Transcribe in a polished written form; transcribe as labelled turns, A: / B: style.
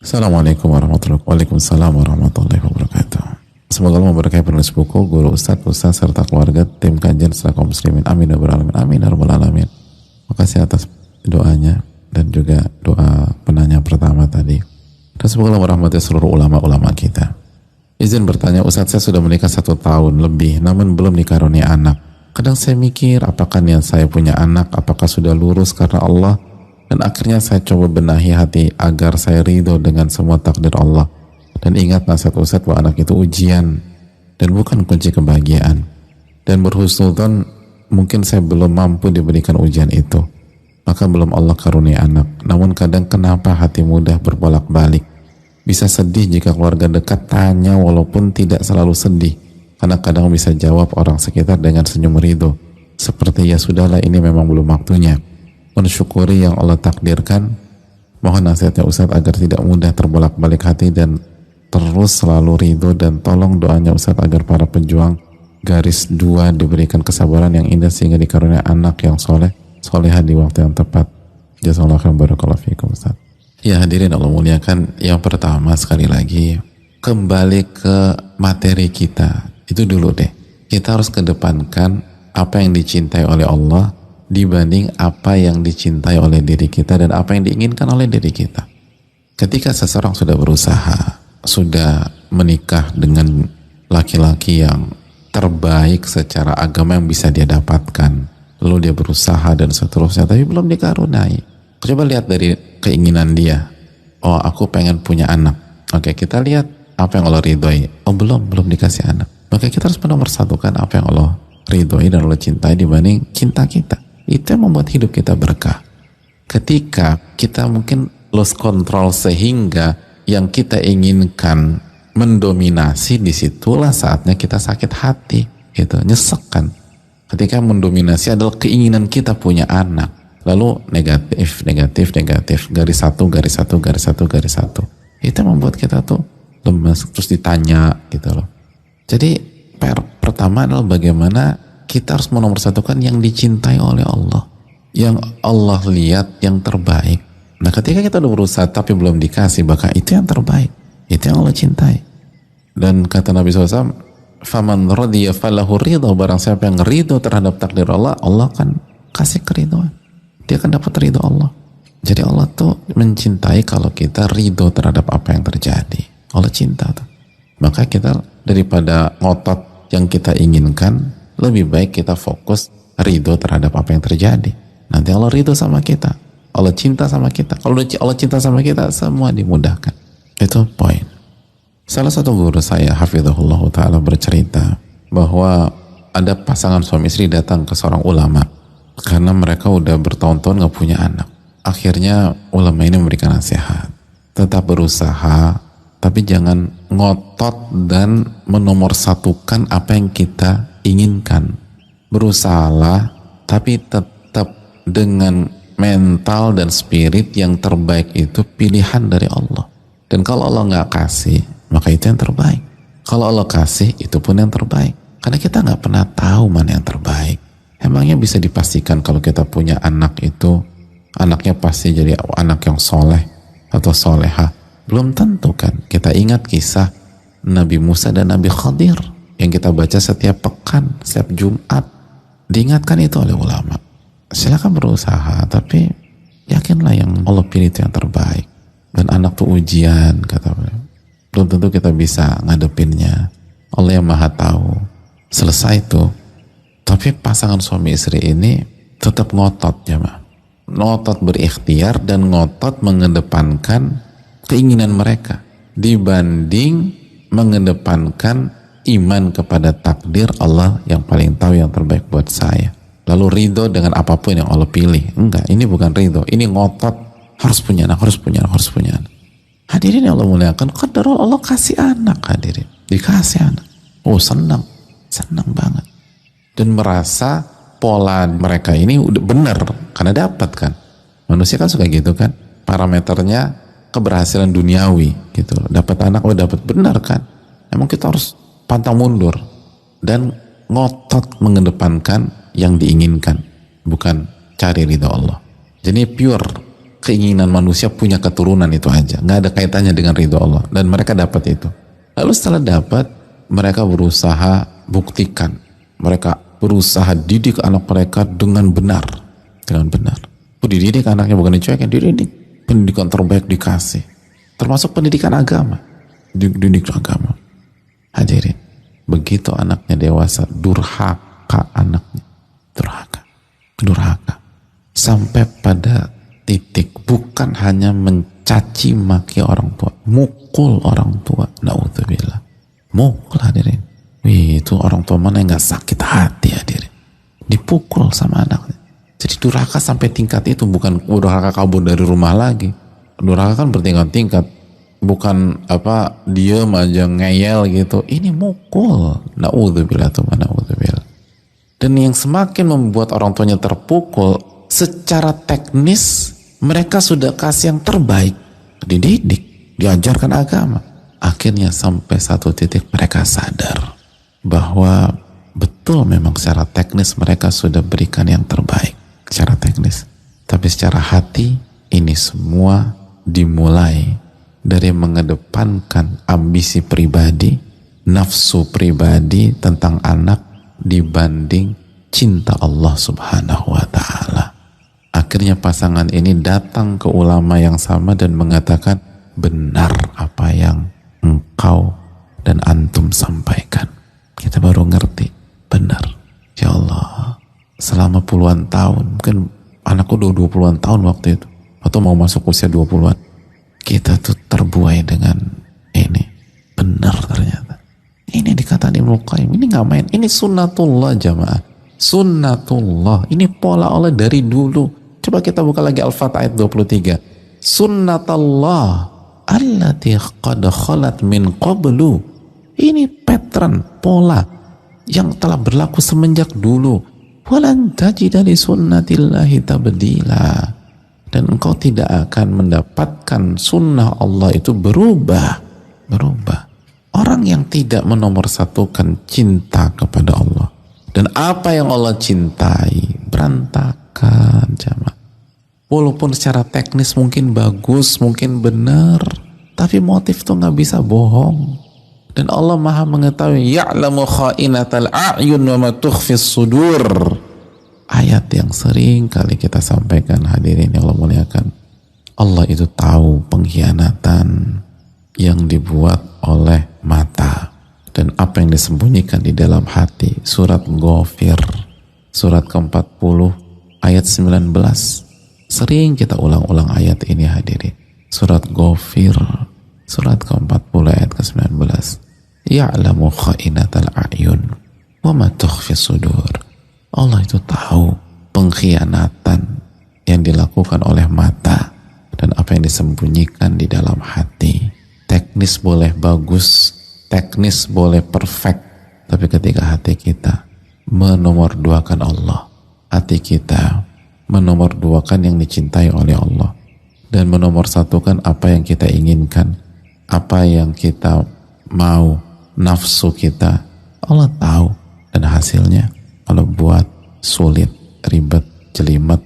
A: Assalamualaikum warahmatullahi wabarakatuh. Waalaikumsalam warahmatullahi wabarakatuh. Semoga Allah memberkahi penulis buku, guru, ustaz, serta keluarga, tim kajian serta kaum muslimin. Amin ya rabbal alamin. Amin ya rabbal alamin. Makasih atas doanya dan juga doa penanya pertama tadi. Dan semoga Allah merahmati seluruh ulama-ulama kita. Izin bertanya, Ustaz, saya sudah menikah 1 tahun lebih, namun belum dikaruniai anak. Kadang saya mikir, apakah niat saya punya anak, apakah sudah lurus karena Allah? Dan akhirnya saya coba benahi hati agar saya ridho dengan semua takdir Allah. Dan ingat nasihat Ustaz bahwa anak itu ujian dan bukan kunci kebahagiaan. Dan berhusnudzon, mungkin saya belum mampu diberikan ujian itu, maka belum Allah karunia anak. Namun kadang kenapa hati mudah berbolak-balik? Bisa sedih jika keluarga dekat tanya walaupun tidak selalu sedih, karena kadang bisa jawab orang sekitar dengan senyum ridho, seperti ya sudahlah, ini memang belum waktunya. Mensyukuri yang Allah takdirkan. Mohon nasihatnya Ustaz agar tidak mudah terbolak-balik hati dan terus selalu ridho, dan tolong doanya Ustaz agar para pejuang garis 2 diberikan kesabaran yang indah sehingga dikaruniai anak yang soleh, solehah di waktu yang tepat. Jazakallahu khairan, barakallahu fikum Ustaz. Ya hadirin Allah muliakan, yang pertama sekali lagi kembali ke materi kita itu dulu deh. Kita harus kedepankan apa yang dicintai oleh Allah dibanding apa yang dicintai oleh diri kita dan apa yang diinginkan oleh diri kita. Ketika seseorang sudah berusaha, sudah menikah dengan laki-laki yang terbaik secara agama yang bisa dia dapatkan, lalu dia berusaha dan seterusnya, tapi belum dikaruniai. Coba lihat dari keinginan dia. Oh, aku pengen punya anak. Oke, kita lihat apa yang Allah ridhoi. Oh, belum dikasih anak. Maka kita harus menomorsatukan apa yang Allah ridhoi dan Allah cintai dibanding cinta kita. Itu yang membuat hidup kita berkah. Ketika kita mungkin lost control sehingga yang kita inginkan mendominasi, disitulah saatnya kita sakit hati, gitu, nyesek kan. Ketika mendominasi adalah keinginan kita punya anak, lalu negatif, garis satu. Itu yang membuat kita tuh lemas, terus ditanya gitu loh. Jadi pertama adalah bagaimana kita harus menomorsatukan yang dicintai oleh Allah, yang Allah lihat yang terbaik. Nah, ketika kita udah berusaha tapi belum dikasih, maka itu yang terbaik, itu yang Allah cintai. Dan kata Nabi SAW, faman radiya falahu ridho, barang siapa yang ridho terhadap takdir Allah, Allah akan kasih keridhoan, dia akan dapat ridho Allah. Jadi Allah tuh mencintai kalau kita ridho terhadap apa yang terjadi. Allah cinta tuh. Maka kita daripada ngotot yang kita inginkan, lebih baik kita fokus ridho terhadap apa yang terjadi. Nanti Allah ridho sama kita, Allah cinta sama kita. Kalau Allah cinta sama kita, semua dimudahkan. Itu poin. Salah satu guru saya, hafizahullah ta'ala, bercerita bahwa ada pasangan suami istri datang ke seorang ulama karena mereka udah bertahun-tahun gak punya anak. Akhirnya ulama ini memberikan nasihat, tetap berusaha, tapi jangan ngotot dan menomorsatukan apa yang kita inginkan. Berusahalah, tapi tetap dengan mental dan spirit yang terbaik itu pilihan dari Allah. Dan kalau Allah nggak kasih, maka itu yang terbaik. Kalau Allah kasih, itu pun yang terbaik. Karena kita nggak pernah tahu mana yang terbaik. Emangnya bisa dipastikan kalau kita punya anak itu, anaknya pasti jadi anak yang soleh atau soleha? Belum tentu kan. Kita ingat kisah Nabi Musa dan Nabi Khadir yang kita baca setiap pekan, setiap Jumat. Diingatkan itu oleh ulama. Silakan berusaha, tapi yakinlah yang Allah pilih itu yang terbaik. Dan anak tuh ujian, kata beliau. Belum tentu kita bisa ngadepinnya. Allah yang maha tahu. Selesai itu. Tapi pasangan suami istri ini tetap ngotot, jemaah. Ngotot berikhtiar dan ngotot mengedepankan keinginan mereka dibanding mengedepankan iman kepada takdir Allah yang paling tahu yang terbaik buat saya. Lalu ridho dengan apapun yang Allah pilih. Enggak, ini bukan ridho, ini ngotot, harus punya anak. Hadirin yang Allah muliakan, qadarul Allah kasih anak, hadirin, dikasih anak. Oh, senang banget. Dan merasa pola mereka ini udah benar karena dapat kan. Manusia kan suka gitu kan, parameternya keberhasilan duniawi gitu. Dapat anak, dapat benar kan. Emang kita harus pantang mundur dan ngotot mengedepankan yang diinginkan, bukan cari ridha Allah. Jadi pure keinginan manusia punya keturunan itu aja, nggak ada kaitannya dengan ridho Allah, dan mereka dapat itu. Lalu setelah dapat, mereka berusaha buktikan, mereka berusaha didik anak mereka dengan benar. Dididik anaknya, bukan dicuekin, dididik. Pendidikan terbaik dikasih, termasuk pendidikan agama, didik agama. Hadirin, begitu anaknya dewasa, durhaka anaknya, durhaka, sampai pada titik bukan hanya mencaci maki orang tua, mukul orang tua. Naudzubillah, mukul. Hadirin, itu orang tua mana yang nggak sakit hati? Hadirin, dipukul sama anaknya. Jadi durhaka sampai tingkat itu, bukan durhaka kabur dari rumah lagi. Durhaka kan bertingkat-tingkat, bukan diem aja ngeyel gitu. Ini mukul. Naudzubillah, naudzubillah. Dan yang semakin membuat orang tuanya terpukul, secara teknis mereka sudah kasih yang terbaik, dididik, diajarkan agama. Akhirnya sampai satu titik mereka sadar bahwa betul memang secara teknis mereka sudah berikan yang terbaik secara teknis, tapi secara hati ini semua dimulai dari mengedepankan ambisi pribadi, nafsu pribadi tentang anak dibanding cinta Allah Subhanahu wa ta'ala. Akhirnya pasangan ini datang ke ulama yang sama dan mengatakan, benar apa yang engkau dan antum sampaikan. Kita baru ngerti, benar. Ya Allah, selama puluhan tahun, mungkin anakku udah 20-an tahun waktu itu, atau mau masuk usia 20-an, kita tuh terbuai dengan ini. Benar ternyata. Ini dikatakan Ibnu Qayyim, ini gak main, ini sunnatullah jamaah. Sunnatullah, ini pola Allah dari dulu. Coba kita buka lagi Al-Fatah ayat 23. Sunnatullah allati qad khalat min qablu. Ini pattern, pola yang telah berlaku semenjak dulu. Walan tajida li sunnatillahi tabdila. Dan engkau tidak akan mendapatkan sunnah Allah itu berubah. Orang yang tidak menomorsatukan cinta kepada Allah dan apa yang Allah cintai, berantakan jamaah. Walaupun secara teknis mungkin bagus, mungkin benar, tapi motif tuh nggak bisa bohong. Dan Allah maha mengetahui, ya'lamu kha'inatal a'yun wa ma tukhfis sudur. Ayat yang sering kali kita sampaikan, hadirin yang Allah muliakan. Allah itu tahu pengkhianatan yang dibuat oleh mata dan apa yang disembunyikan di dalam hati. Surat Ghafir, surat ke-40 ayat 19. Sering kita ulang-ulang ayat ini, hadirin. Surat Ghafir, surat ke-40 ayat ke-19. Ya'lamu kha'inatal a'yun wa ma tukhfis sudur. Allah itu tahu pengkhianatan yang dilakukan oleh mata dan apa yang disembunyikan di dalam hati. Teknis boleh bagus, teknis boleh perfect, tapi ketika hati kita menomorduakan Allah, hati kita menomorduakan yang dicintai oleh Allah dan menomorsatukan apa yang kita inginkan, apa yang kita mau, nafsu kita, Allah tahu. Dan hasilnya Allah buat sulit, ribet, jelimet,